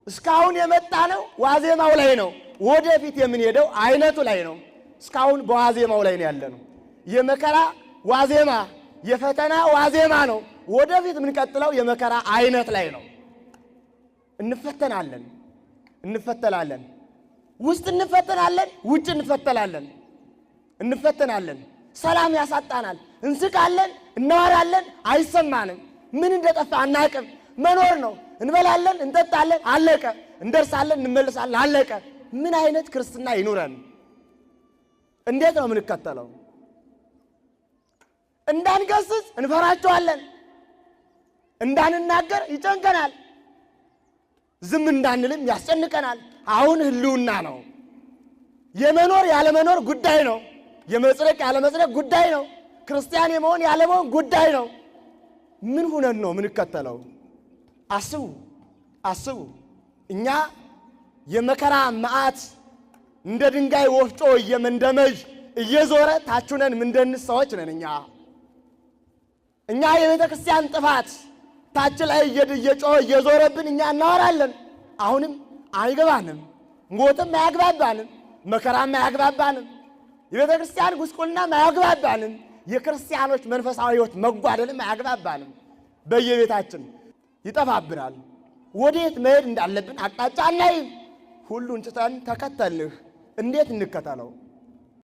እስካሁን የመጣነው ዋዜማው ላይ ነው። ወደፊት የምንሄደው አይነቱ ላይ ነው። እስካሁን በዋዜማው ላይ ነው ያለነው። የመከራ ዋዜማ የፈተና ዋዜማ ነው። ወደፊት የምንቀጥለው የመከራ አይነት ላይ ነው። እንፈተናለን። ውስጥ እንፈተናለን፣ ውጭ እንፈተናለን። ሰላም ያሳጣናል። እንስቃለን፣ እናወራለን፣ አይሰማንም። ምን እንደጠፋ አናቅም። መኖር ነው። እንበላለን፣ እንጠጣለን፣ አለቀ። እንደርሳለን፣ እንመለሳለን፣ አለቀ። ምን አይነት ክርስትና ይኑረን? እንዴት ነው የምንከተለው? እንዳንገስጽ እንፈራቸዋለን። እንዳንናገር ይጨንቀናል። ዝም እንዳንልም ያስጨንቀናል። አሁን ህልውና ነው። የመኖር ያለመኖር ጉዳይ ነው። የመጽደቅ ያለመጽደቅ ጉዳይ ነው። ክርስቲያን የመሆን ያለመሆን ጉዳይ ነው። ምን ሆነን ነው የምንከተለው? አስቡ። እኛ የመከራ መዓት እንደ ድንጋይ ወፍጮ እየመንደመዥ እየዞረ ታቹነን ምንደንስ ሰዎች ነን። እኛ የቤተ ክርስቲያን ጥፋት ታች ላይ እየጮኸ እየዞረብን እኛ እናወራለን። አሁንም አይገባንም። ሞትም አያግባባንም። መከራም አያግባባንም። የቤተ ክርስቲያን ጉስቁልናም አያግባባንም። የክርስቲያኖች መንፈሳዊ ሕይወት መጓደልም አያግባባንም። በየቤታችን ይጠፋብናል። ወዴት መሄድ እንዳለብን አቅጣጫ አናይም። ሁሉን ጭተን ተከተልንህ። እንዴት እንከተለው?